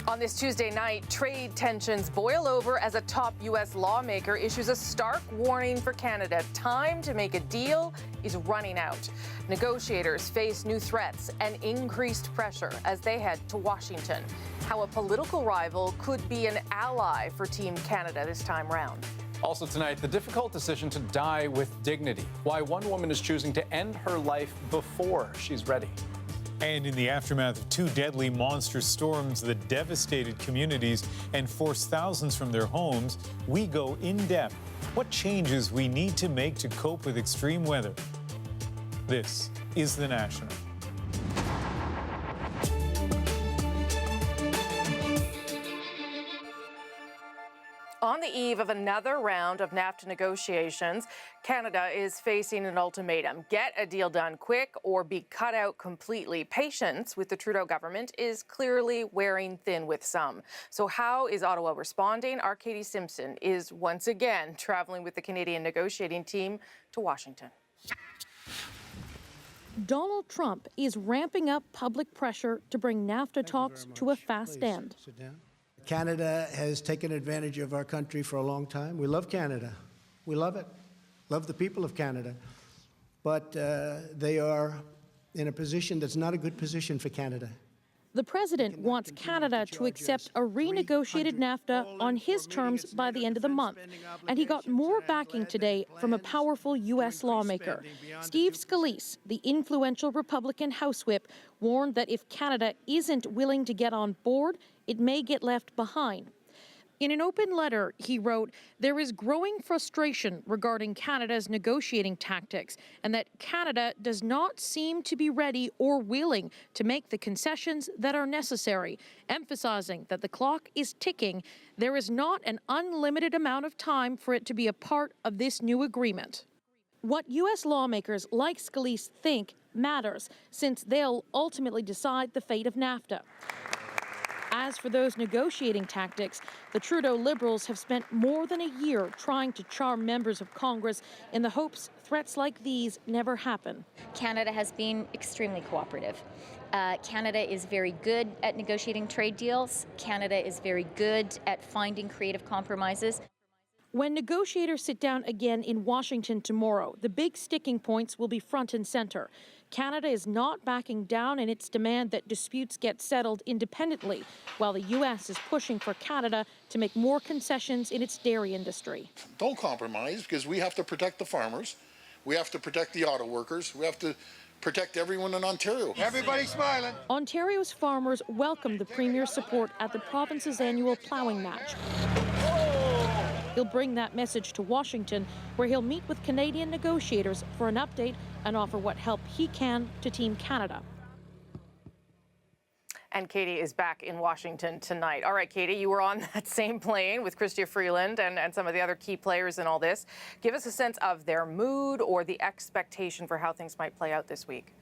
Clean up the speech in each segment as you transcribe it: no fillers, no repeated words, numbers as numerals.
On this Tuesday night, trade tensions boil over as a top U.S. lawmaker issues a stark warning for Canada. Time to make a deal is running out. Negotiators face new threats and increased pressure as they head to Washington. How a political rival could be an ally for Team Canada this time round. Also tonight, the difficult decision to die with dignity. Why one woman is choosing to end her life before she's ready. And in the aftermath of two deadly monster storms that devastated communities and forced thousands from their homes, we go in depth. What changes we need to make to cope with extreme weather? This is The National. On the eve of another round of NAFTA negotiations, Canada is facing an ultimatum. Get a deal done quick or be cut out completely. Patience with the Trudeau government is clearly wearing thin with some. So how is Ottawa responding? Our Katie Simpson is once again traveling with the Canadian negotiating team to Washington. Donald Trump is ramping up public pressure to bring NAFTA talks to a fast end. Canada has taken advantage of our country for a long time. We love Canada. We love it. Love the people of Canada. But they are in a position that's not a good position for Canada. The president wants Canada to accept a renegotiated NAFTA on his terms by the end of the month. And he got more backing today from a powerful U.S. lawmaker. Steve Scalise, the influential Republican House Whip, warned that if Canada isn't willing to get on board, it may get left behind. In an open letter, he wrote, "There is growing frustration regarding Canada's negotiating tactics and that Canada does not seem to be ready or willing to make the concessions that are necessary, emphasizing that the clock is ticking. There is not an unlimited amount of time for it to be a part of this new agreement." What U.S. lawmakers like Scalise think matters, since they'll ultimately decide the fate of NAFTA. As for those negotiating tactics, the Trudeau Liberals have spent more than a year trying to charm members of Congress in the hopes threats like these never happen. Canada has been extremely cooperative. Canada is very good at negotiating trade deals. Canada is very good at finding creative compromises. When negotiators sit down again in Washington tomorrow, the big sticking points will be front and center. Canada is not backing down in its demand that disputes get settled independently, while the U.S. is pushing for Canada to make more concessions in its dairy industry. Don't compromise, because we have to protect the farmers, we have to protect the auto workers, we have to protect everyone in Ontario. Everybody's smiling. Ontario's farmers welcomed the Premier's support at the province's annual ploughing match. He'll bring that message to Washington, where he'll meet with Canadian negotiators for an update and offer what help he can to Team Canada. And Katie is back in Washington tonight. All right, Katie, you were on that same plane with Chrystia Freeland and some of the other key players in all this. Give us a sense of their mood or the expectation for how things might play out this week.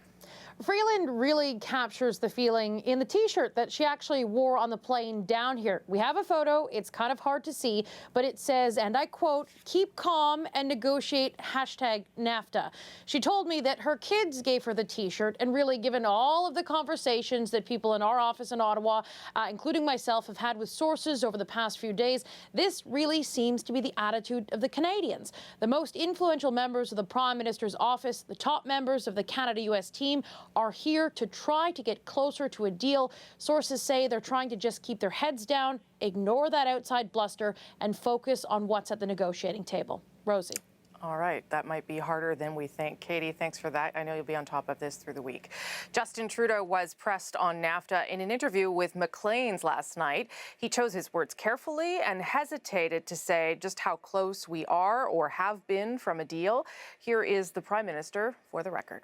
Freeland really captures the feeling in the T-shirt that she actually wore on the plane down here. We have a photo. It's kind of hard to see, but it says, and I quote, "Keep calm and negotiate #NAFTA." She told me that her kids gave her the T-shirt, and really, given all of the conversations that people in our office in Ottawa, including myself, have had with sources over the past few days, this really seems to be the attitude of the Canadians. The most influential members of the Prime Minister's office, the top members of the Canada-US team, are here to try to get closer to a deal. Sources say they're trying to just keep their heads down, ignore that outside bluster, and focus on what's at the negotiating table. Rosie. All right, that might be harder than we think. Katie, thanks for that. I know you'll be on top of this through the week. Justin Trudeau was pressed on NAFTA in an interview with Maclean's last night. He chose his words carefully and hesitated to say just how close we are or have been from a deal. Here is the Prime Minister for the record.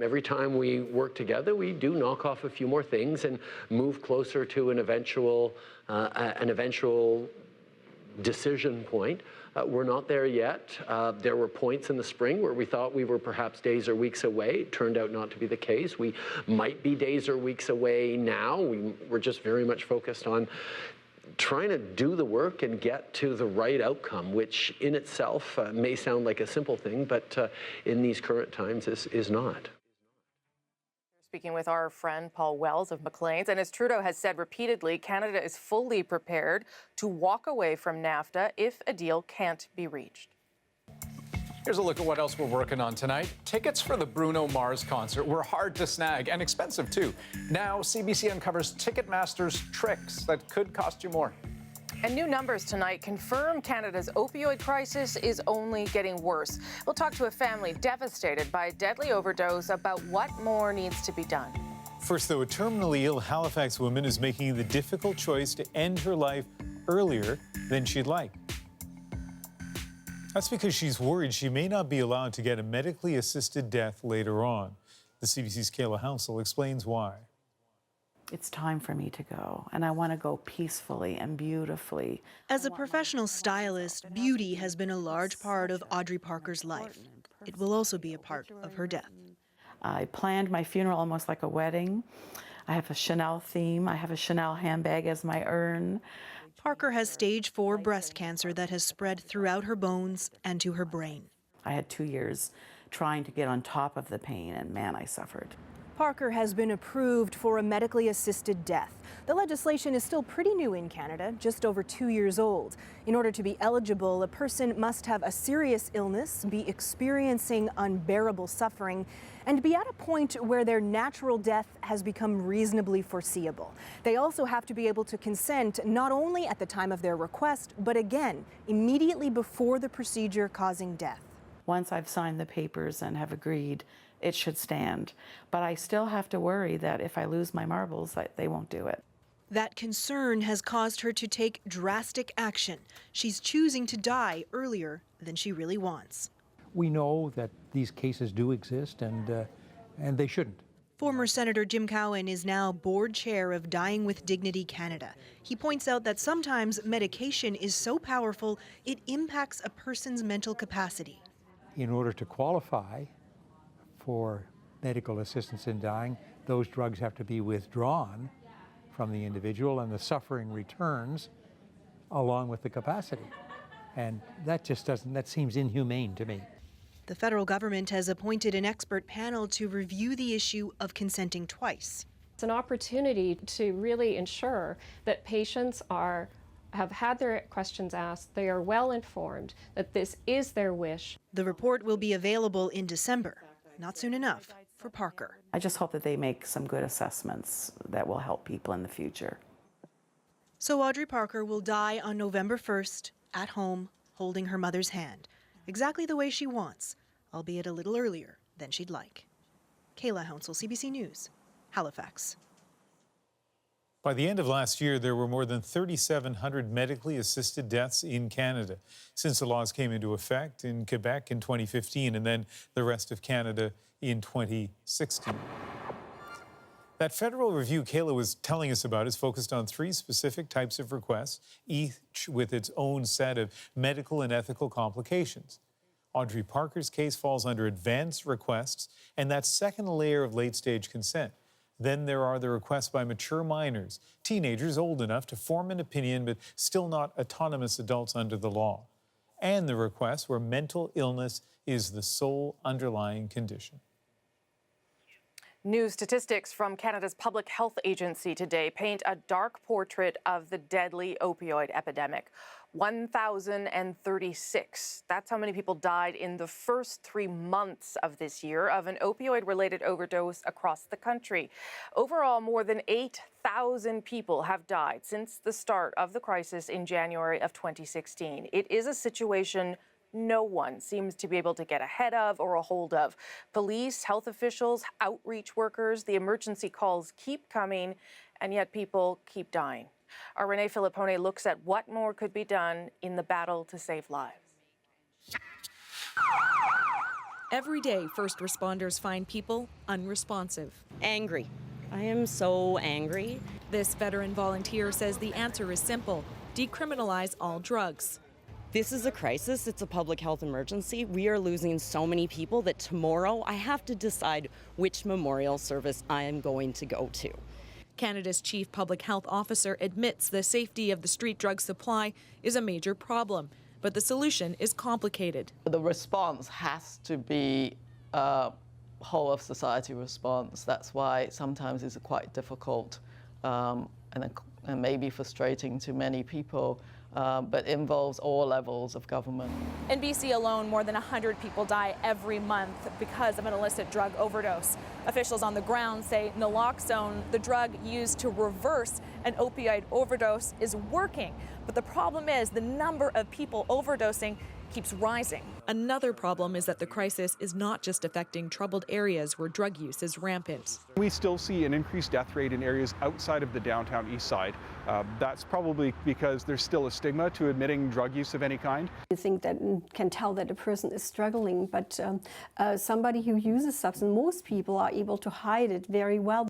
Every time we work together, we do knock off a few more things and move closer to an eventual decision point. We're not there yet. There were points in the spring where we thought we were perhaps days or weeks away. It turned out not to be the case. We might be days or weeks away now. We're just very much focused on trying to do the work and get to the right outcome, which in itself may sound like a simple thing, but in these current times is not. Speaking with our friend Paul Wells of Maclean's. And as Trudeau has said repeatedly, Canada is fully prepared to walk away from NAFTA if a deal can't be reached. Here's a look at what else we're working on tonight. Tickets for the Bruno Mars concert were hard to snag and expensive too. Now CBC uncovers Ticketmaster's tricks that could cost you more. And new numbers tonight confirm Canada's opioid crisis is only getting worse. We'll talk to a family devastated by a deadly overdose about what more needs to be done. First, though, a terminally ill Halifax woman is making the difficult choice to end her life earlier than she'd like. That's because she's worried she may not be allowed to get a medically assisted death later on. The CBC's Kayla Hounsell explains why. It's time for me to go, and I want to go peacefully and beautifully. As a professional stylist, beauty has been a large part of Audrey Parker's life. It will also be a part of her death. I planned my funeral almost like a wedding. I have a Chanel theme. I have a Chanel handbag as my urn. Parker has stage 4 breast cancer that has spread throughout her bones and to her brain. I had 2 years trying to get on top of the pain, and man, I suffered. Parker has been approved for a medically assisted death. The legislation is still pretty new in Canada, just over 2 years old. In order to be eligible, a person must have a serious illness, be experiencing unbearable suffering, and be at a point where their natural death has become reasonably foreseeable. They also have to be able to consent not only at the time of their request, but again, immediately before the procedure causing death. Once I've signed the papers and have agreed, it should stand. But I still have to worry that if I lose my marbles, they won't do it. That concern has caused her to take drastic action. She's choosing to die earlier than she really wants. We know that these cases do exist, and they shouldn't. Former Senator Jim Cowan is now board chair of Dying with Dignity Canada. He points out that sometimes medication is so powerful it impacts a person's mental capacity. In order to qualify for medical assistance in dying, those drugs have to be withdrawn from the individual, and the suffering returns along with the capacity. And that just doesn't, that seems inhumane to me. The federal government has appointed an expert panel to review the issue of consenting twice. It's an opportunity to really ensure that patients have had their questions asked, they are well informed, that this is their wish. The report will be available in December. Not soon enough for Parker. I just hope that they make some good assessments that will help people in the future. So Audrey Parker will die on November 1st, at home, holding her mother's hand, exactly the way she wants, albeit a little earlier than she'd like. Kayla Hounsell, CBC News, Halifax. By the end of last year, there were more than 3,700 medically assisted deaths in Canada since the laws came into effect in Quebec in 2015 and then the rest of Canada in 2016. That federal review Kayla was telling us about is focused on 3 specific types of requests, each with its own set of medical and ethical complications. Audrey Parker's case falls under advanced requests and that second layer of late-stage consent. Then there are the requests by mature minors, teenagers old enough to form an opinion but still not autonomous adults under the law. And the requests where mental illness is the sole underlying condition. New statistics from Canada's Public Health Agency today paint a dark portrait of the deadly opioid epidemic. 1,036. That's how many people died in the first 3 months of this year of an opioid-related overdose across the country. Overall, more than 8,000 people have died since the start of the crisis in January of 2016. It is a situation no one seems to be able to get ahead of or a hold of. Police, health officials, outreach workers, the emergency calls keep coming, and yet people keep dying. Our Renee Filippone looks at what more could be done in the battle to save lives. Every day, first responders find people unresponsive. Angry. I am so angry. This veteran volunteer says the answer is simple: decriminalize all drugs. This is a crisis. It's a public health emergency. We are losing so many people that tomorrow I have to decide which memorial service I am going to go to. Canada's chief public health officer admits the safety of the street drug supply is a major problem, but the solution is complicated. The response has to be whole of society response. That's why sometimes it's quite difficult and maybe frustrating to many people, but involves all levels of government. In BC alone, more than 100 people die every month because of an illicit drug overdose. Officials on the ground say naloxone, the drug used to reverse an opioid overdose, is working. But the problem is the number of people overdosing keeps rising. Another problem is that the crisis is not just affecting troubled areas where drug use is rampant. We still see an increased death rate in areas outside of the downtown east side. That's probably because there's still a stigma to admitting drug use of any kind. You think that can tell that a person is struggling, but somebody who uses substance, most people are able to hide it very well.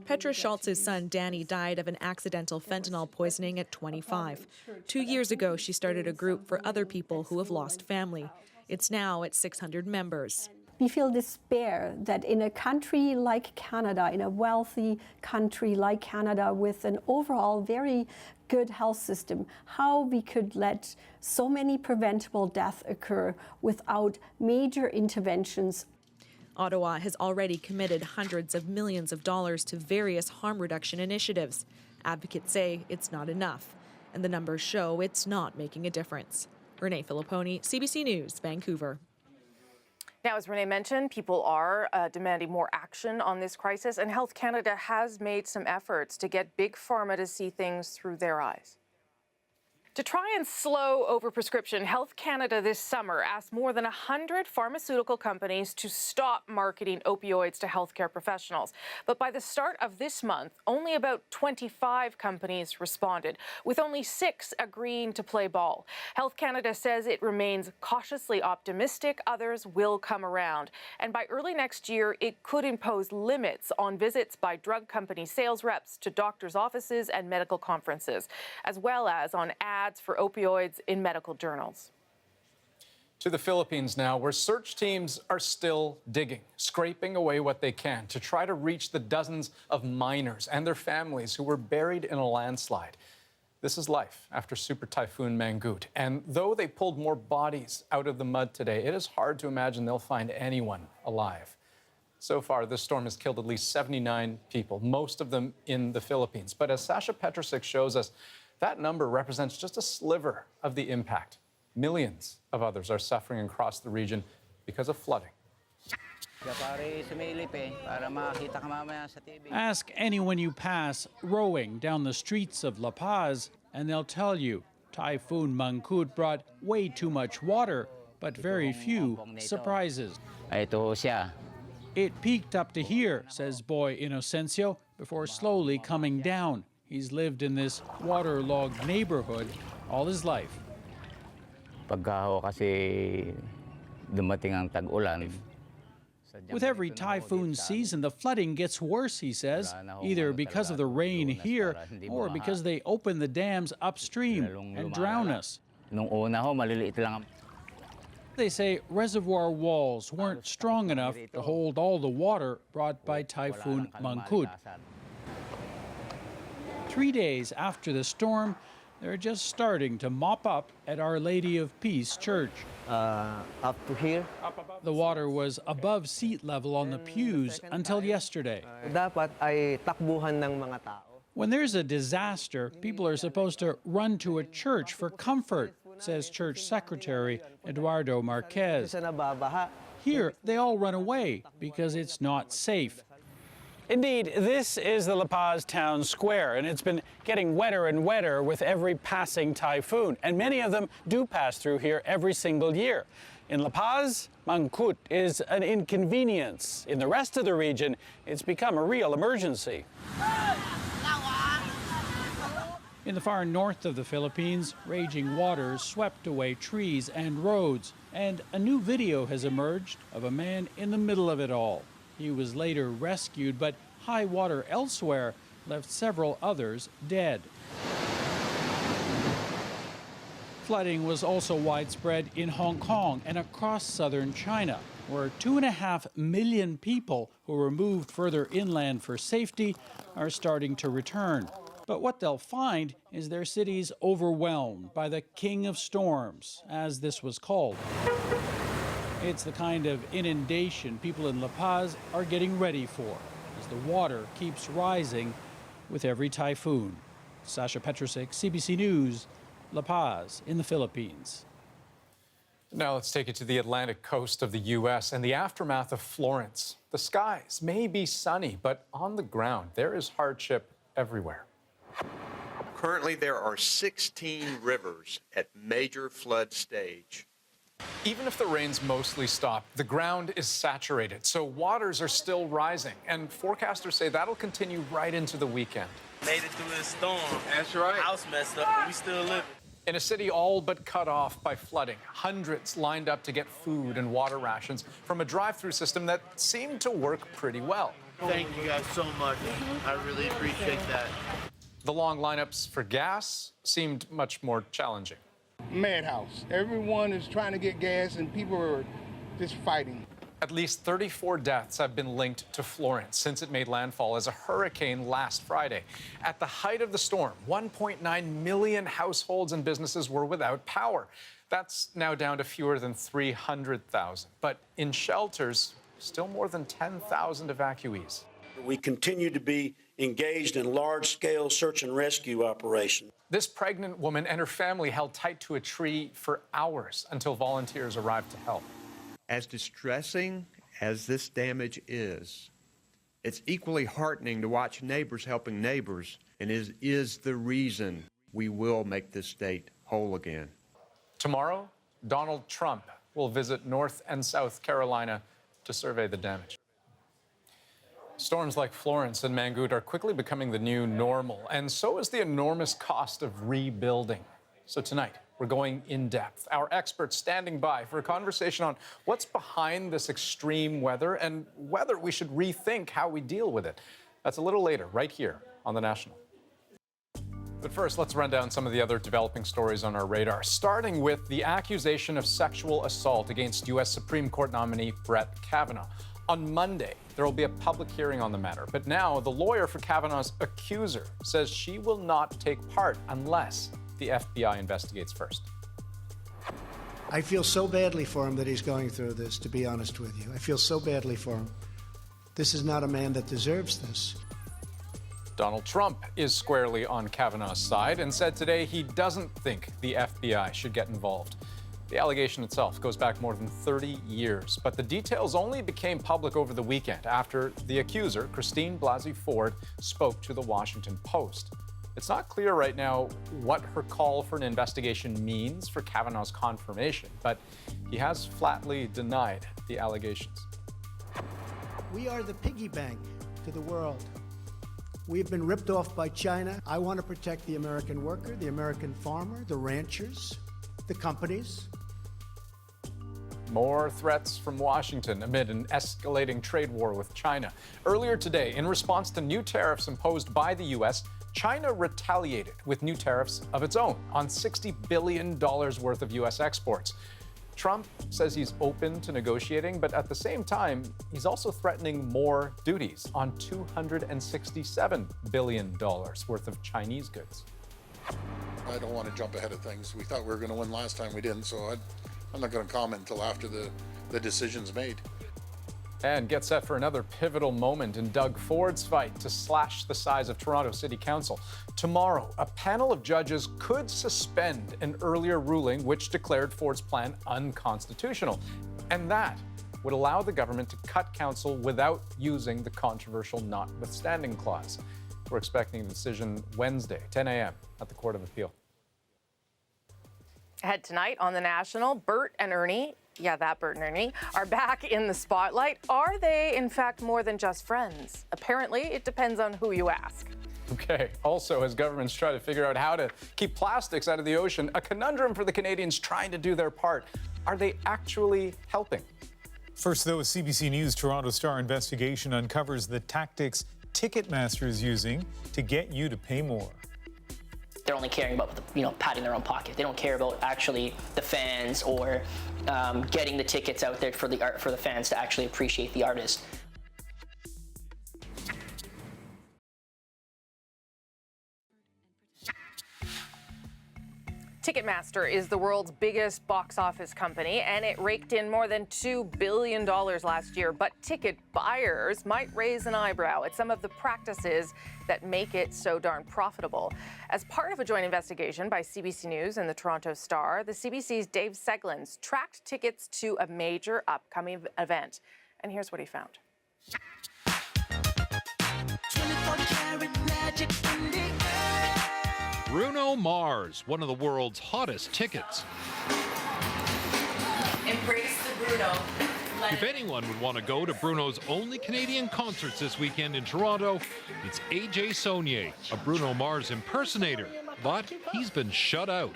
Petra Schultz's son Danny died of an accidental fentanyl poisoning at 25. 2 years ago, she started a group for other people who have lost family. It's now at 600 members. We feel despair that in a country like Canada, in a wealthy country like Canada with an overall very good health system, how we could let so many preventable deaths occur without major interventions. Ottawa has already committed hundreds of millions of dollars to various harm reduction initiatives. Advocates say it's not enough, and the numbers show it's not making a difference. Renee Filipponi, CBC News, Vancouver. Now, as Renee mentioned, people are demanding more action on this crisis, and Health Canada has made some efforts to get Big Pharma to see things through their eyes. To try and slow overprescription, Health Canada this summer asked more than 100 pharmaceutical companies to stop marketing opioids to healthcare professionals. But by the start of this month, only about 25 companies responded, with only 6 agreeing to play ball. Health Canada says it remains cautiously optimistic others will come around. And by early next year, it could impose limits on visits by drug company sales reps to doctors' offices and medical conferences, as well as on ads for opioids in medical journals. To the Philippines now, where search teams are still digging, scraping away what they can to try to reach the dozens of miners and their families who were buried in a landslide. This is life after Super Typhoon Mangkhut. And though they pulled more bodies out of the mud today, it is hard to imagine they'll find anyone alive. So far, this storm has killed at least 79 people, most of them in the Philippines. But as Sasha Petrosic shows us, that number represents just a sliver of the impact. Millions of others are suffering across the region because of flooding. Ask anyone you pass rowing down the streets of La Paz, and they'll tell you Typhoon Mangkhut brought way too much water, but very few surprises. It peaked up to here, says boy Inocencio, before slowly coming down. He's lived in this waterlogged neighborhood all his life. With every typhoon season, the flooding gets worse, he says, either because of the rain here or because they open the dams upstream and drown us. They say reservoir walls weren't strong enough to hold all the water brought by Typhoon Mangkhut. 3 days after the storm, they're just starting to mop up at Our Lady of Peace Church. Up to here. The water was above seat level on the pews until yesterday. Dapat ay takbuhan ng mga tao. When there's a disaster, people are supposed to run to a church for comfort, says Church Secretary Eduardo Marquez. Here, they all run away because it's not safe. Indeed, this is the La Paz town square, and it's been getting wetter and wetter with every passing typhoon, and many of them do pass through here every single year. In La Paz, Mangkhut is an inconvenience. In the rest of the region, it's become a real emergency. In the far north of the Philippines, raging waters swept away trees and roads, and a new video has emerged of a man in the middle of it all. He was later rescued, but high water elsewhere left several others dead. Flooding was also widespread in Hong Kong and across southern China, where 2.5 million people who were moved further inland for safety are starting to return. But what they'll find is their cities overwhelmed by the King of Storms, as this was called. It's the kind of inundation people in La Paz are getting ready for as the water keeps rising with every typhoon. Sasha Petrusik, CBC News, La Paz in the Philippines. Now let's take it to the Atlantic coast of the U.S. and the aftermath of Florence. The skies may be sunny, but on the ground, there is hardship everywhere. Currently, there are 16 rivers at major flood stage. Even if the rain's mostly stopped, the ground is saturated, so waters are still rising. And forecasters say that'll continue right into the weekend. Made it through this storm. That's right. House messed up, but we still live. In a city all but cut off by flooding, hundreds lined up to get food and water rations from a drive-through system that seemed to work pretty well. Thank you guys so much. I really appreciate that. The long lineups for gas seemed much more challenging. Madhouse. Everyone is trying to get gas and people are just fighting. At least 34 deaths have been linked to Florence since it made landfall as a hurricane last Friday. At the height of the storm, 1.9 million households and businesses were without power. That's now down to fewer than 300,000. But in shelters, still more than 10,000 evacuees. We continue to be engaged in large-scale search and rescue operations. This pregnant woman and her family held tight to a tree for hours until volunteers arrived to help. As distressing as this damage is, it's equally heartening to watch neighbors helping neighbors, and is the reason we will make this state whole again. Tomorrow, Donald Trump will visit North and South Carolina to survey the damage. Storms like Florence and Mangoot are quickly becoming the new normal, and so is the enormous cost of rebuilding. So tonight, we're going in depth. Our experts standing by for a conversation on what's behind this extreme weather and whether we should rethink how we deal with it. That's a little later, right here on The National. But first, let's run down some of the other developing stories on our radar, starting with the accusation of sexual assault against U.S. Supreme Court nominee Brett Kavanaugh. On Monday, there will be a public hearing on the matter, but now the lawyer for Kavanaugh's accuser says she will not take part unless the FBI investigates first. I feel so badly for him that he's going through this, to be honest with you. I feel so badly for him. This is not a man that deserves this. Donald Trump is squarely on Kavanaugh's side and said today he doesn't think the FBI should get involved. The allegation itself goes back more than 30 years, but the details only became public over the weekend after the accuser, Christine Blasey Ford, spoke to the Washington Post. It's not clear right now what her call for an investigation means for Kavanaugh's confirmation, but he has flatly denied the allegations. We are the piggy bank to the world. We've been ripped off by China. I want to protect the American worker, the American farmer, the ranchers, the companies. More threats from Washington amid an escalating trade war with China. Earlier today, in response to new tariffs imposed by the U.S., China retaliated with new tariffs of its own on $60 billion worth of U.S. exports. Trump says he's open to negotiating, but at the same time, he's also threatening more duties on $267 billion worth of Chinese goods. I don't want to jump ahead of things. We thought we were going to win last time, we didn't, so I'm not going to comment until after the decision's made. And get set for another pivotal moment in Doug Ford's fight to slash the size of Toronto City Council. Tomorrow, a panel of judges could suspend an earlier ruling which declared Ford's plan unconstitutional. And that would allow the government to cut council without using the controversial notwithstanding clause. We're expecting a decision Wednesday, 10 a.m. at the Court of Appeal. Ahead tonight on The National, Bert and Ernie, Bert and Ernie, are back in the spotlight. Are they, in fact, more than just friends? Apparently, it depends on who you ask. Okay. Also, as governments try to figure out how to keep plastics out of the ocean, a conundrum for the Canadians trying to do their part. Are they actually helping? First, though, a CBC News Toronto Star investigation uncovers the tactics Ticketmaster is using to get you to pay more. They're only caring about, padding their own pocket. They don't care about actually the fans or getting the tickets out there for the fans to actually appreciate the artist. Ticketmaster is the world's biggest box office company, and it raked in more than $2 billion last year. But ticket buyers might raise an eyebrow at some of the practices that make it so darn profitable. As part of a joint investigation by CBC News and the Toronto Star, the CBC's Dave Seglins tracked tickets to a major upcoming event. And here's what he found. 24-karat magic in the air. Bruno Mars, one of the world's hottest tickets. Embrace the Bruno. If anyone would want to go to Bruno's only Canadian concerts this weekend in Toronto, it's AJ Saunier, a Bruno Mars impersonator, but he's been shut out.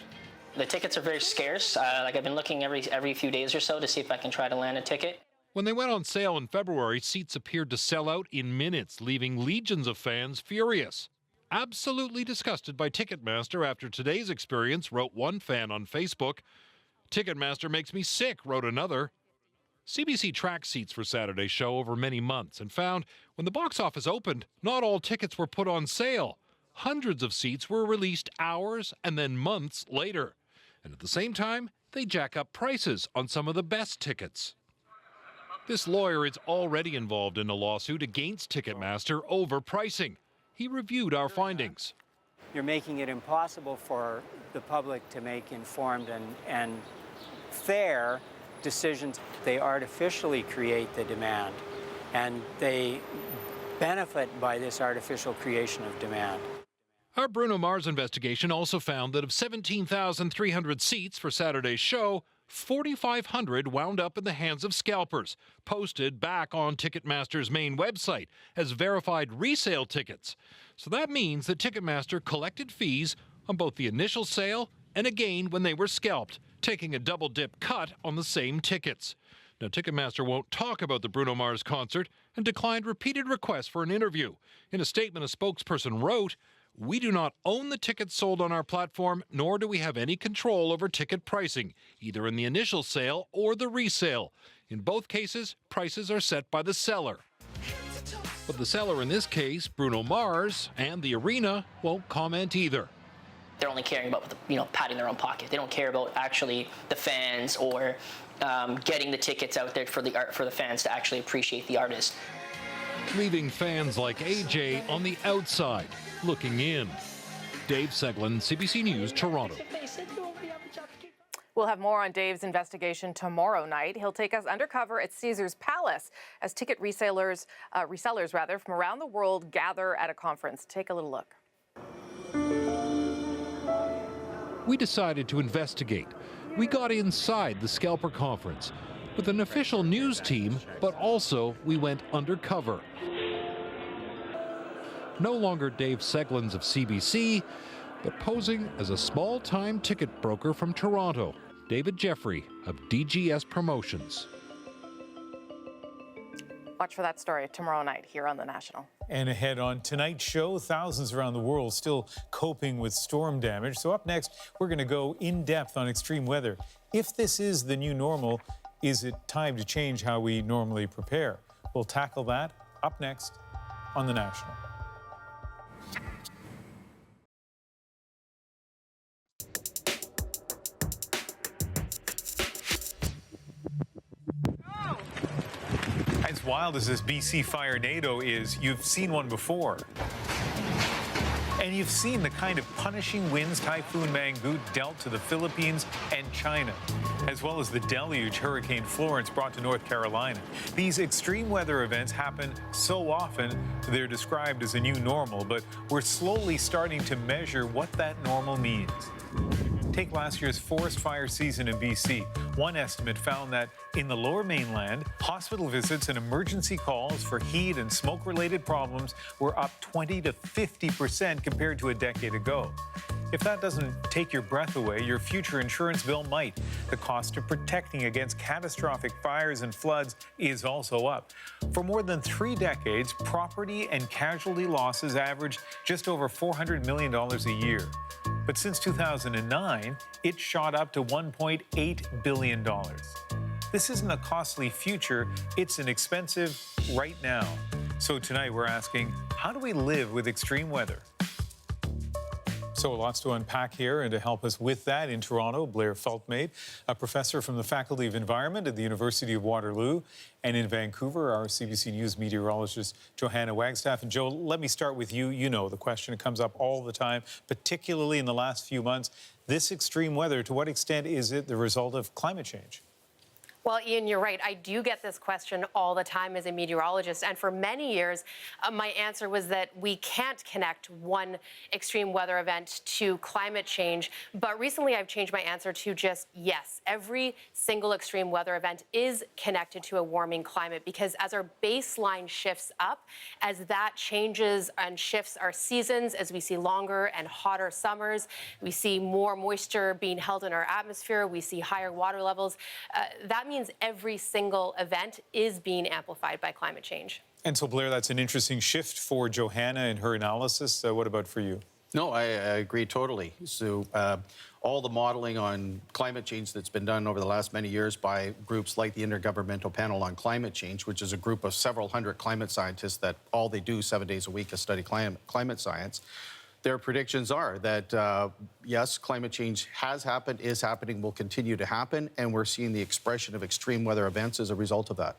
The tickets are very scarce. I've been looking every few days or so to see if I can try to land a ticket. When they went on sale in February, seats appeared to sell out in minutes, leaving legions of fans furious. Absolutely disgusted by Ticketmaster after today's experience, wrote one fan on Facebook. Ticketmaster makes me sick, wrote another. CBC tracked seats for Saturday's show over many months and found when the box office opened, not all tickets were put on sale. Hundreds of seats were released hours and then months later. And at the same time, they jack up prices on some of the best tickets. This lawyer is already involved in a lawsuit against Ticketmaster over pricing. He reviewed our findings. You're making it impossible for the public to make informed and fair decisions. They artificially create the demand, and they benefit by this artificial creation of demand. Our Bruno Mars investigation also found that of 17,300 seats for Saturday's show, 4,500 wound up in the hands of scalpers, posted back on Ticketmaster's main website as verified resale tickets. So that means that Ticketmaster collected fees on both the initial sale and again when they were scalped, taking a double-dip cut on the same tickets. Now, Ticketmaster won't talk about the Bruno Mars concert and declined repeated requests for an interview. In a statement, a spokesperson wrote, "We do not own the tickets sold on our platform, nor do we have any control over ticket pricing, either in the initial sale or the resale. In both cases, prices are set by the seller." But the seller in this case, Bruno Mars, and the arena won't comment either. They're only caring about padding their own pocket. They don't care about actually the fans or getting the tickets out there for the fans to actually appreciate the artist. Leaving fans like AJ on the outside, looking in. Dave Seglin, CBC News, Toronto. We'll have more on Dave's investigation tomorrow night. He'll take us undercover at Caesar's Palace as ticket resellers from around the world gather at a conference. Take a little look. We decided to investigate. We got inside the scalper conference with an official news team, but also we went undercover. No longer Dave Seglins of CBC, but posing as a small-time ticket broker from Toronto, David Jeffrey of DGS Promotions. Watch for that story tomorrow night here on The National. And ahead on tonight's show, thousands around the world still coping with storm damage. So up next, we're going to go in depth on extreme weather. If this is the new normal, is it time to change how we normally prepare? We'll tackle that up next on The National. As wild as this BC Firenado is, you've seen one before. And you've seen the kind of punishing winds Typhoon Mangkhut dealt to the Philippines and China, as well as the deluge Hurricane Florence brought to North Carolina. These extreme weather events happen so often, they're described as a new normal, but we're slowly starting to measure what that normal means. Take last year's forest fire season in BC. One estimate found that in the Lower Mainland, hospital visits and emergency calls for heat and smoke-related problems were up 20 to 50% compared to a decade ago. If that doesn't take your breath away, your future insurance bill might. The cost of protecting against catastrophic fires and floods is also up. For more than 3 decades, property and casualty losses averaged just over $400 million a year. But since 2009, it shot up to $1.8 billion. This isn't a costly future, it's an expensive right now. So tonight we're asking, how do we live with extreme weather? So lots to unpack here, and to help us with that in Toronto, Blair Feltmate, a professor from the Faculty of Environment at the University of Waterloo, and in Vancouver, our CBC News meteorologist, Johanna Wagstaff. And Joe, let me start with you. You know the question, it comes up all the time, particularly in the last few months. This extreme weather, to what extent is it the result of climate change? Well, Ian, you're right. I do get this question all the time as a meteorologist. And for many years, my answer was that we can't connect one extreme weather event to climate change. But recently, I've changed my answer to just yes. Every single extreme weather event is connected to a warming climate, because as our baseline shifts up, as that changes and shifts our seasons, as we see longer and hotter summers, we see more moisture being held in our atmosphere, we see higher water levels, that means every single event is being amplified by climate change. And so, Blair, that's an interesting shift for Johanna and her analysis. What about for you? No, I agree totally. So all the modeling on climate change that's been done over the last many years by groups like the Intergovernmental Panel on Climate Change, which is a group of several hundred climate scientists that all they do 7 days a week is study climate science. Their predictions are that, yes, climate change has happened, is happening, will continue to happen, and we're seeing the expression of extreme weather events as a result of that.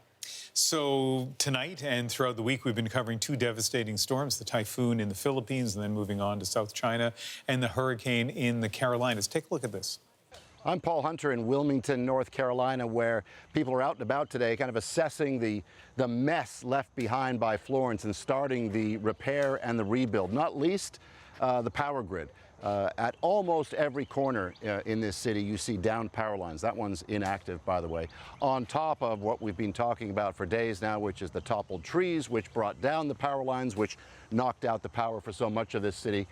So tonight and throughout the week, we've been covering two devastating storms, the typhoon in the Philippines and then moving on to South China, and the hurricane in the Carolinas. Take a look at this. I'm Paul Hunter in Wilmington, North Carolina, where people are out and about today kind of assessing the mess left behind by Florence and starting the repair and the rebuild, not least the power grid. At almost every corner in this city, you see downed power lines. That one's inactive, by the way. On top of what we've been talking about for days now, which is the toppled trees, which brought down the power lines, which knocked out the power for so much of this city,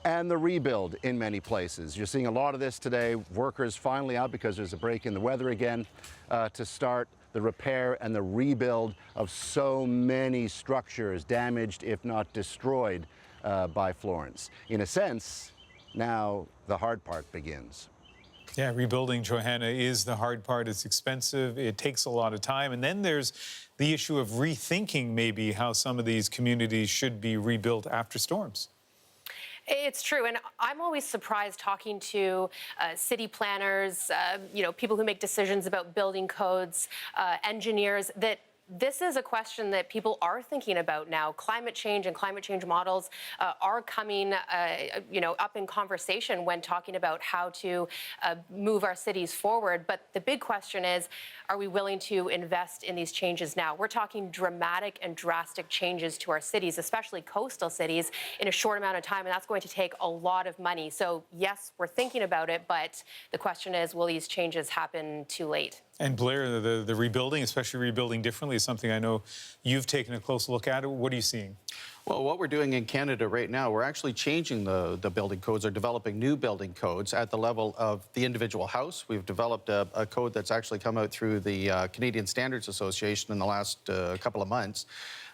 and the rebuild in many places. You're seeing a lot of this today. Workers finally out because there's a break in the weather again to start the repair and the rebuild of so many structures damaged, if not destroyed, by Florence. In a sense, now the hard part begins. Yeah, rebuilding, Johanna, is the hard part. It's expensive. It takes a lot of time. And then there's the issue of rethinking maybe how some of these communities should be rebuilt after storms. It's true, and I'm always surprised talking to city planners, people who make decisions about building codes, engineers, that this is a question that people are thinking about now. Climate change and climate change models are coming, up in conversation when talking about how to move our cities forward. But the big question is, are we willing to invest in these changes now? We're talking dramatic and drastic changes to our cities, especially coastal cities, in a short amount of time, and that's going to take a lot of money. So yes, we're thinking about it, but the question is, will these changes happen too late? And Blair, the rebuilding, especially rebuilding differently, is something I know you've taken a close look at. What are you seeing? Well, what we're doing in Canada right now, we're actually changing the building codes, or developing new building codes at the level of the individual house. We've developed a code that's actually come out through the Canadian Standards Association in the last couple of months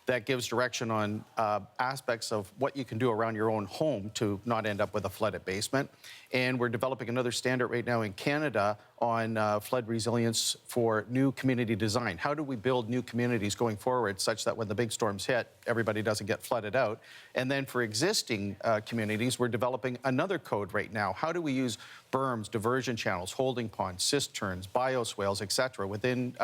that gives direction on aspects of what you can do around your own home to not end up with a flooded basement. And we're developing another standard right now in Canada on flood resilience for new community design. How do we build new communities going forward such that when the big storms hit, everybody doesn't get flooded out? And then for existing communities, we're developing another code right now. How do we use berms, diversion channels, holding ponds, cisterns, bioswales, et cetera, within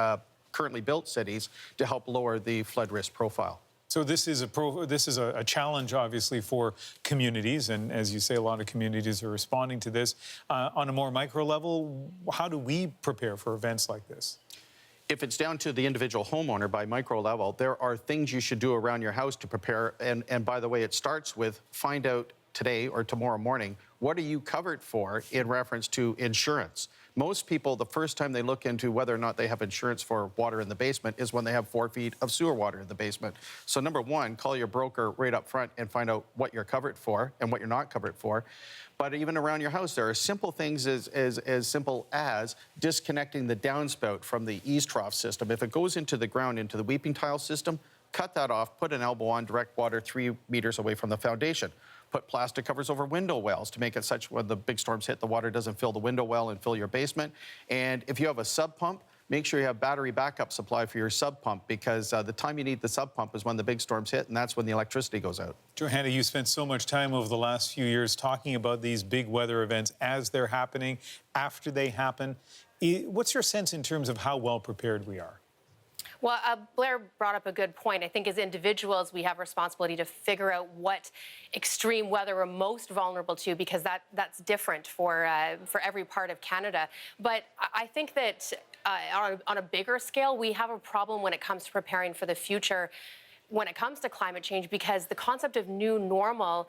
currently built cities to help lower the flood risk profile? So this is a challenge, obviously, for communities, and as you say, a lot of communities are responding to this. On a more micro level, how do we prepare for events like this? If it's down to the individual homeowner by micro level, there are things you should do around your house to prepare. And by the way, it starts with find out today or tomorrow morning, what are you covered for in reference to insurance? Most people, the first time they look into whether or not they have insurance for water in the basement is when they have 4 feet of sewer water in the basement. So number one, call your broker right up front and find out what you're covered for and what you're not covered for. But even around your house, there are simple things as simple as disconnecting the downspout from the eaves trough system. If it goes into the ground, into the weeping tile system, cut that off, put an elbow on direct water 3 meters away from the foundation. Put plastic covers over window wells to make it such when the big storms hit, the water doesn't fill the window well and fill your basement. And if you have a sub pump, make sure you have battery backup supply for your sub pump, because the time you need the sub pump is when the big storms hit, and that's when the electricity goes out. Johanna, you spent so much time over the last few years talking about these big weather events as they're happening, after they happen. What's your sense in terms of how well prepared we are? Well, Blair brought up a good point. I think as individuals, we have a responsibility to figure out what extreme weather we're most vulnerable to, because that's different for every part of Canada. But I think that on a bigger scale, we have a problem when it comes to preparing for the future when it comes to climate change, because the concept of new normal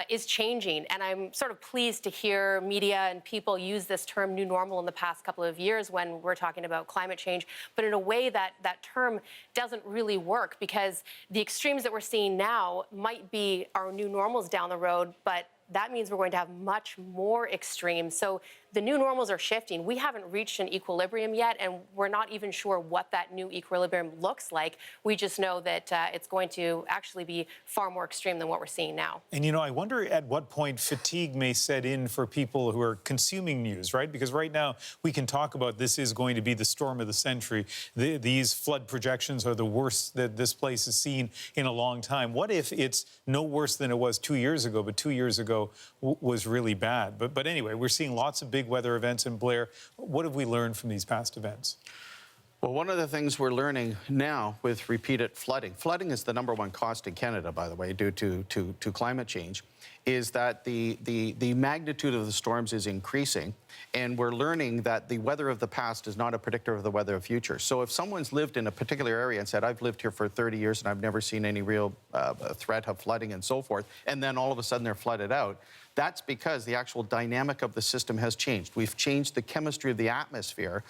is changing. And I'm sort of pleased to hear media and people use this term new normal in the past couple of years when we're talking about climate change, but in a way that that term doesn't really work, because the extremes that we're seeing now might be our new normals down the road, but that means we're going to have much more extremes. So the new normals are shifting. We haven't reached an equilibrium yet, and we're not even sure what that new equilibrium looks like. We just know that it's going to actually be far more extreme than what we're seeing now. And, you know, I wonder at what point fatigue may set in for people who are consuming news, right? Because right now we can talk about this is going to be the storm of the century. These flood projections are the worst that this place has seen in a long time. What if it's no worse than it was 2 years ago, but 2 years ago was really bad? But anyway, we're seeing lots of big weather events. And Blair, what have we learned from these past events? Well, one of the things we're learning now with repeated flooding is the #1 cost in Canada, by the way, due to climate change, is that the magnitude of the storms is increasing, and we're learning that the weather of the past is not a predictor of the weather of the future. So if someone's lived in a particular area and said, I've lived here for 30 years and I've never seen any real threat of flooding and so forth, and then all of a sudden they're flooded out, that's because the actual dynamic of the system has changed. We've changed the chemistry of the atmosphere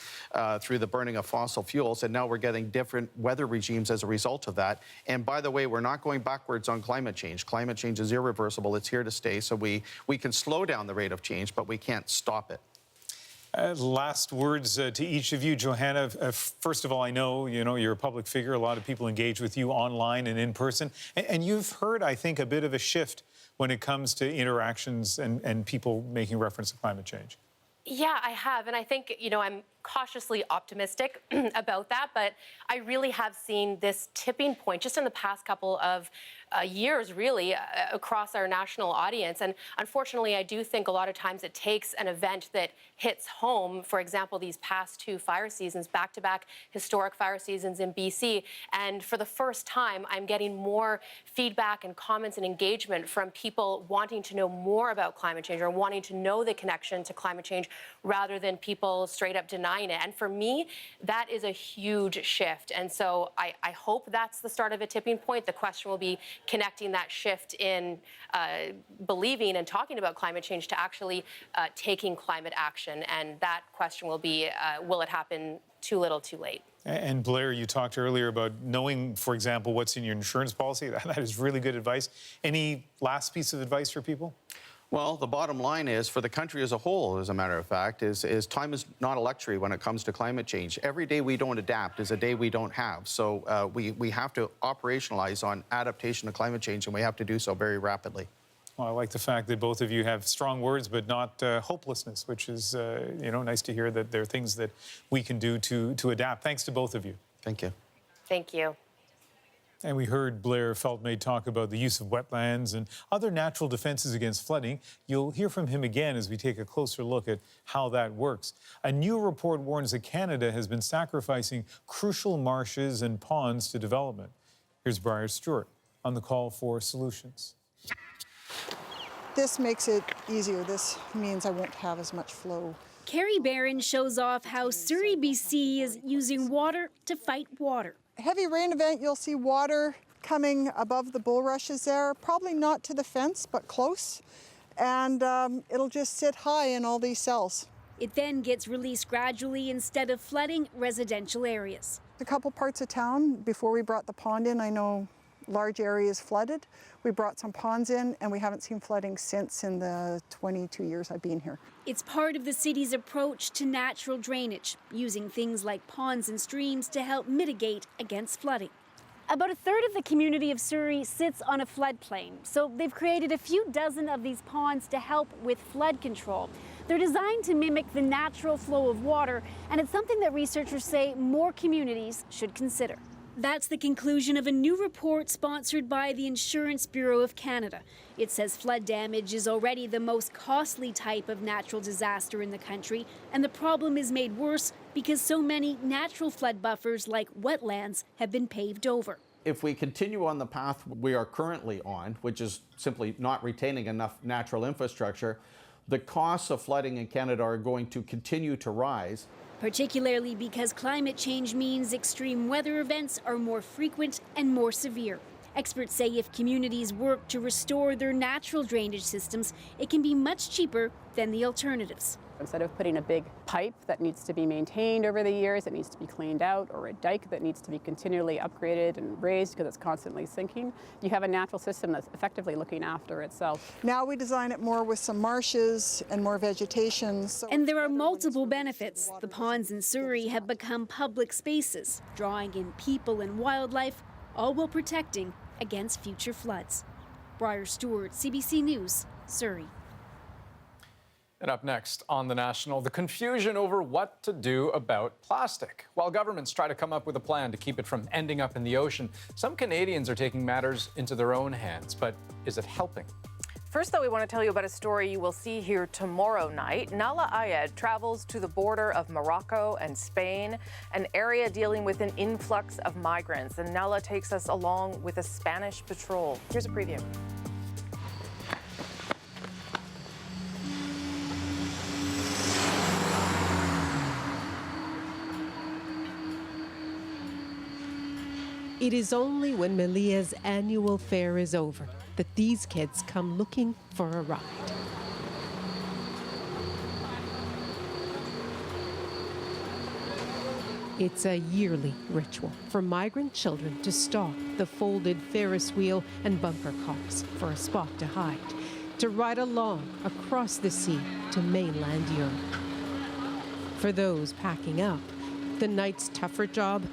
through the burning of fossil fuels, and now we're getting different weather regimes as a result of that. And by the way, we're not going backwards on climate change. Climate change is irreversible. It's here to stay. So we can slow down the rate of change, but we can't stop it. Last words to each of you. Johanna, first of all, I know, you're a public figure. A lot of people engage with you online and in person. And you've heard, I think, a bit of a shift when it comes to interactions and people making reference to climate change. Yeah, I have. And I think, I'm cautiously optimistic about that. But I really have seen this tipping point just in the past couple of years, really, across our national audience. And unfortunately, I do think a lot of times it takes an event that hits home. For example, these past 2 fire seasons, back-to-back historic fire seasons in BC. And for the first time, I'm getting more feedback and comments and engagement from people wanting to know more about climate change or wanting to know the connection to climate change rather than people straight up denying it. And for me, that is a huge shift. And so I hope that's the start of a tipping point. The question will be connecting that shift in believing and talking about climate change to actually taking climate action. And that question will be, will it happen too little, too late? And Blair, you talked earlier about knowing, for example, what's in your insurance policy. That is really good advice. Any last piece of advice for people? Well, the bottom line is, for the country as a whole, as a matter of fact, is time is not a luxury when it comes to climate change. Every day we don't adapt is a day we don't have. So we have to operationalize on adaptation to climate change, and we have to do so very rapidly. Well, I like the fact that both of you have strong words, but not hopelessness, which is, nice to hear that there are things that we can do to adapt. Thanks to both of you. Thank you. Thank you. And we heard Blair Feltmate talk about the use of wetlands and other natural defenses against flooding. You'll hear from him again as we take a closer look at how that works. A new report warns that Canada has been sacrificing crucial marshes and ponds to development. Here's Brian Stewart on the call for solutions. This makes it easier. This means I won't have as much flow. Carrie Barron shows off how Surrey, BC is using water to fight water. Heavy rain event, you'll see water coming above the bulrushes there, probably not to the fence, but close. And it'll just sit high in all these cells. It then gets released gradually instead of flooding residential areas. A couple parts of town, before we brought the pond in, I know large areas flooded. We brought some ponds in, and we haven't seen flooding since in the 22 years I've been here. It's part of the city's approach to natural drainage, using things like ponds and streams to help mitigate against flooding. About a third of the community of Surrey sits on a floodplain, so they've created a few dozen of these ponds to help with flood control. They're designed to mimic the natural flow of water, and it's something that researchers say more communities should consider. That's the conclusion of a new report sponsored by the Insurance Bureau of Canada. It says flood damage is already the most costly type of natural disaster in the country, and the problem is made worse because so many natural flood buffers like wetlands have been paved over. If we continue on the path we are currently on, which is simply not retaining enough natural infrastructure, the costs of flooding in Canada are going to continue to rise. Particularly because climate change means extreme weather events are more frequent and more severe. Experts say if communities work to restore their natural drainage systems, it can be much cheaper than the alternatives. Instead of putting a big pipe that needs to be maintained over the years, it needs to be cleaned out, or a dike that needs to be continually upgraded and raised because it's constantly sinking, you have a natural system that's effectively looking after itself. Now we design it more with some marshes and more vegetation. And there are multiple benefits. The ponds in Surrey have become public spaces, drawing in people and wildlife, all while protecting against future floods. Briar Stewart, CBC News, Surrey. And up next on The National, the confusion over what to do about plastic. While governments try to come up with a plan to keep it from ending up in the ocean, some Canadians are taking matters into their own hands. But is it helping? First, though, we want to tell you about a story you will see here tomorrow night. Nala Ayed travels to the border of Morocco and Spain, an area dealing with an influx of migrants. And Nala takes us along with a Spanish patrol. Here's a preview. It is only when Melia's annual fair is over that these kids come looking for a ride. It's a yearly ritual for migrant children to stalk the folded Ferris wheel and bumper cars for a spot to hide, to ride along across the sea to mainland Europe. For those packing up, the night's tougher job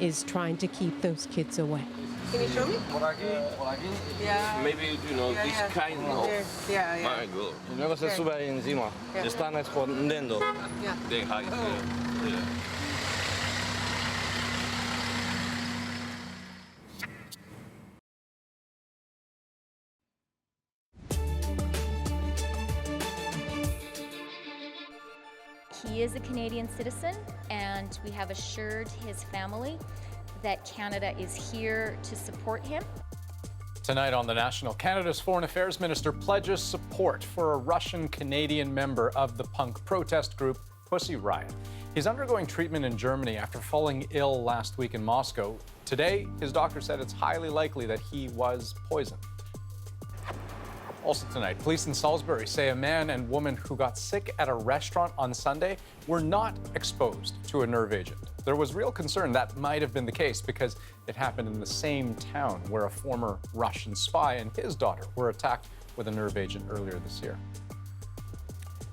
is trying to keep those kids away. Can you show me? Yeah. Maybe, this kind of... Yeah. My God. Luego se sube ahí encima. Están escondiendo. Yeah. They hide there. He is a Canadian citizen, and we have assured his family that Canada is here to support him. Tonight on The National, Canada's Foreign Affairs Minister pledges support for a Russian-Canadian member of the punk protest group Pussy Riot. He's undergoing treatment in Germany after falling ill last week in Moscow. Today, his doctor said it's highly likely that he was poisoned. Also tonight, police in Salisbury say a man and woman who got sick at a restaurant on Sunday were not exposed to a nerve agent. There was real concern that might have been the case because it happened in the same town where a former Russian spy and his daughter were attacked with a nerve agent earlier this year.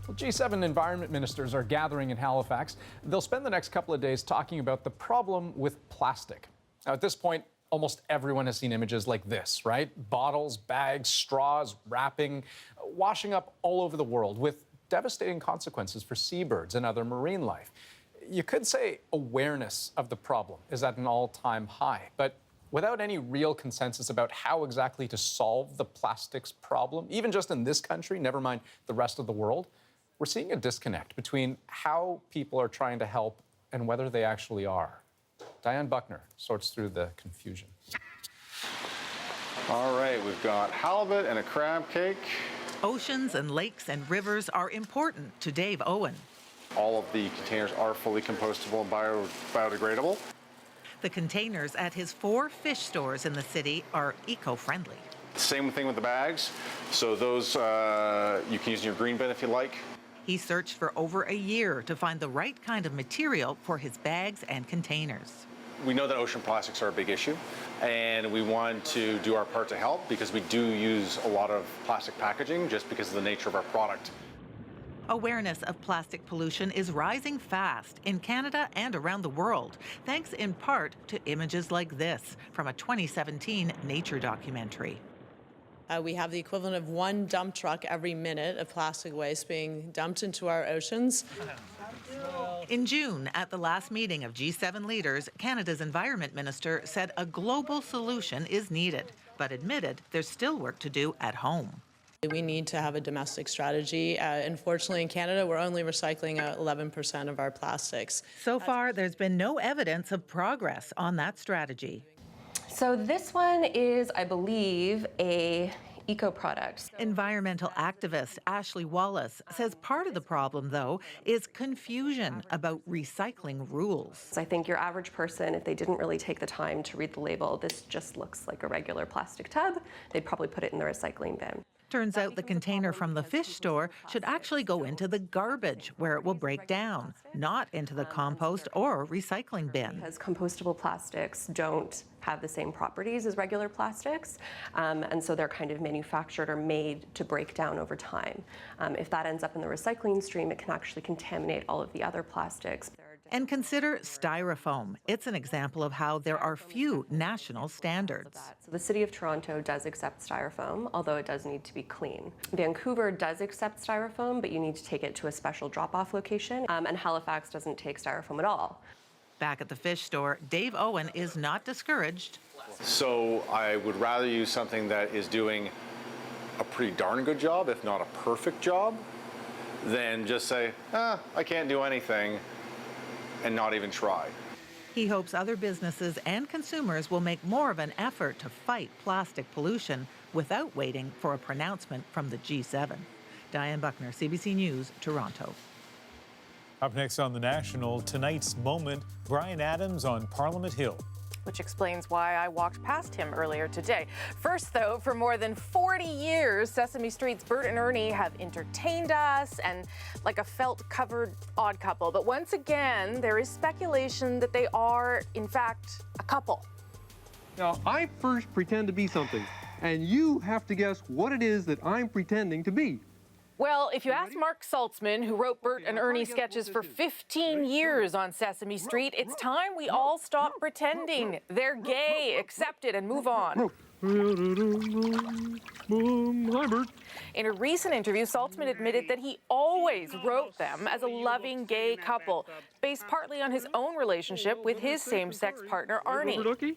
Well, G7 environment ministers are gathering in Halifax. They'll spend the next couple of days talking about the problem with plastic. Now, at this point, almost everyone has seen images like this, right? Bottles, bags, straws, wrapping, washing up all over the world with devastating consequences for seabirds and other marine life. You could say awareness of the problem is at an all-time high, but without any real consensus about how exactly to solve the plastics problem, even just in this country, never mind the rest of the world, we're seeing a disconnect between how people are trying to help and whether they actually are. Diane Buckner sorts through the confusion. All right, we've got halibut and a crab cake. Oceans and lakes and rivers are important to Dave Owen. All of the containers are fully compostable and biodegradable. The containers at his 4 fish stores in the city are eco-friendly. Same thing with the bags. So those you can use in your green bin if you like. He searched for over a year to find the right kind of material for his bags and containers. We know that ocean plastics are a big issue, and we want to do our part to help because we do use a lot of plastic packaging just because of the nature of our product. Awareness of plastic pollution is rising fast in Canada and around the world, thanks in part to images like this from a 2017 Nature documentary. We have the equivalent of one dump truck every minute of plastic waste being dumped into our oceans. In June, at the last meeting of G7 leaders, Canada's Environment Minister said a global solution is needed, but admitted there's still work to do at home. We need to have a domestic strategy. Unfortunately, in Canada, we're only recycling 11% of our plastics. So far, there's been no evidence of progress on that strategy. So this one is, I believe, a eco-product. Environmental activist Ashley Wallace says part of the problem, though, is confusion about recycling rules. I think your average person, if they didn't really take the time to read the label, this just looks like a regular plastic tub, they'd probably put it in the recycling bin. Turns out the container from the fish store should actually go into the garbage where it will break down, not into the compost or recycling bin. Because compostable plastics don't have the same properties as regular plastics, and so they're kind of manufactured or made to break down over time. If that ends up in the recycling stream, it can actually contaminate all of the other plastics. And consider styrofoam. It's an example of how there are few national standards. So the City of Toronto does accept styrofoam, although it does need to be clean. Vancouver does accept styrofoam, but you need to take it to a special drop-off location, and Halifax doesn't take styrofoam at all. Back at the fish store, Dave Owen is not discouraged. So I would rather use something that is doing a pretty darn good job, if not a perfect job, than just say, I can't do anything, and not even try. He hopes other businesses and consumers will make more of an effort to fight plastic pollution without waiting for a pronouncement from the G7. Diane Buckner, CBC News, Toronto. Up next on The National, tonight's moment, Bryan Adams on Parliament Hill. Which explains why I walked past him earlier today. First, though, for more than 40 years, Sesame Street's Bert and Ernie have entertained us and like a felt-covered odd couple. But once again, there is speculation that they are, in fact, a couple. Now, I first pretend to be something, and you have to guess what it is that I'm pretending to be. Well, if you ask Mark Saltzman, who wrote Bert and Ernie sketches for 15 years on Sesame Street, it's time we all stop pretending. They're gay, accept it, and move on. Hi, Bert. In a recent interview, Saltzman admitted that he always wrote them as a loving gay couple, based partly on his own relationship with his same-sex partner, Arnie.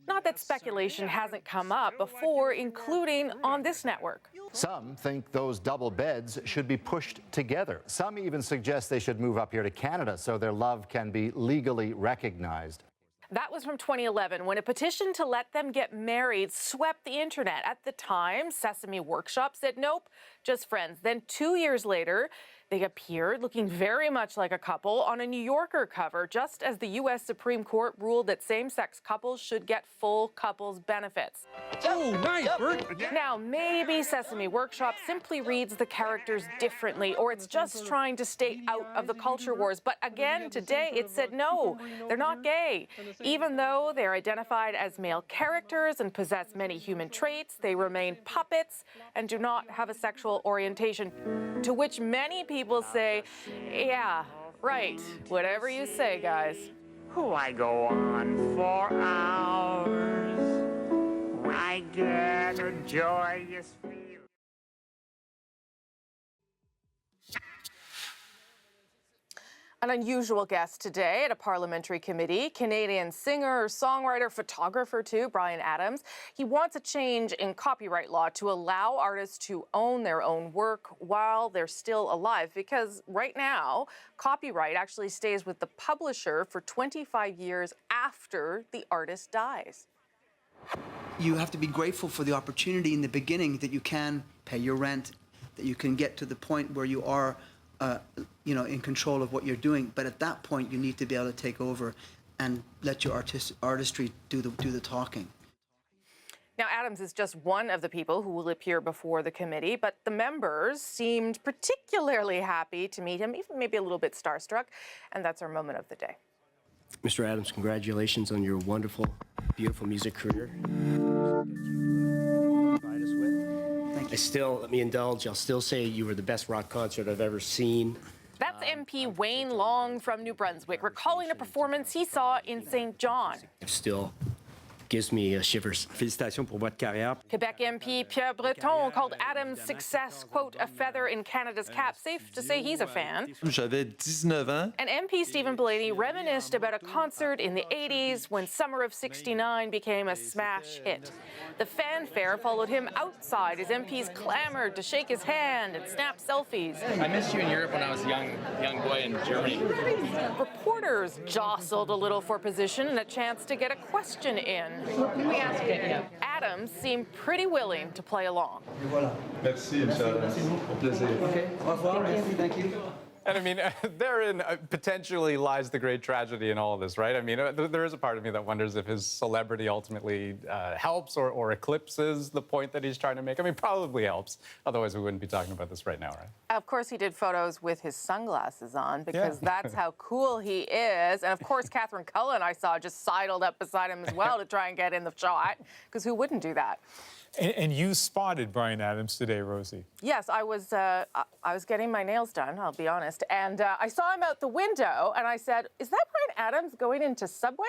Not that speculation hasn't come up before, including on this network. Some think those double beds should be pushed together. Some even suggest they should move up here to Canada so their love can be legally recognized. That was from 2011, when a petition to let them get married swept the internet. At the time, Sesame Workshop said nope, just friends. Then 2 years later, they appeared looking very much like a couple on a New Yorker cover, just as the U.S. Supreme Court ruled that same-sex couples should get full couples benefits. Oh, nice, Bert. Now, maybe Sesame Workshop simply reads the characters differently, or it's just trying to stay out of the culture wars. But again, today it said no, they're not gay. Even though they're identified as male characters and possess many human traits, they remain puppets and do not have a sexual orientation, to which many people say, yeah, right, whatever you say, guys. I go on for hours. I get a joyous feeling. An unusual guest today at a parliamentary committee, Canadian singer, songwriter, photographer too, Bryan Adams. He wants a change in copyright law to allow artists to own their own work while they're still alive, because right now, copyright actually stays with the publisher for 25 years after the artist dies. You have to be grateful for the opportunity in the beginning that you can pay your rent, that you can get to the point where you are in control of what you're doing. But at that point, you need to be able to take over and let your artistry do the talking. Now, Adams is just one of the people who will appear before the committee, but the members seemed particularly happy to meet him, even maybe a little bit starstruck, and that's our moment of the day. Mr. Adams, congratulations on your wonderful, beautiful music career. Thank let me indulge, I'll still say you were the best rock concert I've ever seen. That's MP Wayne Long from New Brunswick, recalling a performance he saw in St. John. It still gives me shivers. Félicitations pour votre carrière. Quebec MP Pierre Breton called Adams' success, quote, a feather in Canada's cap. Safe to say he's a fan. J'avais 19 ans. And MP Stephen Blaney reminisced about a concert in the 80s when Summer of '69 became a smash hit. The fanfare followed him outside as MPs clamored to shake his hand and snap selfies. I missed you in Europe when I was a young boy in Germany. Reporters jostled a little for position and a chance to get a question in. Adams seemed pretty willing to play along. Merci, Inch'Allah. Plaisir. Okay, au revoir. Thank you. And I mean, therein potentially lies the great tragedy in all of this, right? I mean, there is a part of me that wonders if his celebrity ultimately helps or eclipses the point that he's trying to make. I mean, probably helps. Otherwise, we wouldn't be talking about this right now, right? Of course, he did photos with his sunglasses on because that's how cool he is. And of course, Catherine Cullen, I saw, just sidled up beside him as well to try and get in the shot, because who wouldn't do that? And you spotted Bryan Adams today, Rosie. Yes, I was getting my nails done, I'll be honest, and I saw him out the window, and I said, "Is that Bryan Adams going into Subway?"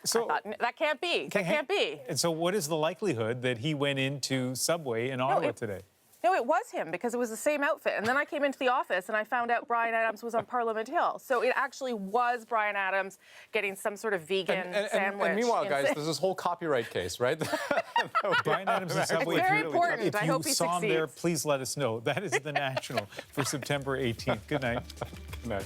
So I thought, that can't be. That can't be. And so, what is the likelihood that he went into Subway in Ottawa today? No, it was him because it was the same outfit. And then I came into the office and I found out Bryan Adams was on Parliament Hill. So it actually was Bryan Adams getting some sort of vegan sandwich. And meanwhile, guys, there's this whole copyright case, right? Bryan Adams in Subway. It's very important. If I hope he you saw him there, succeeds. please let us know. That is the National for September 18th. Good night. Good night.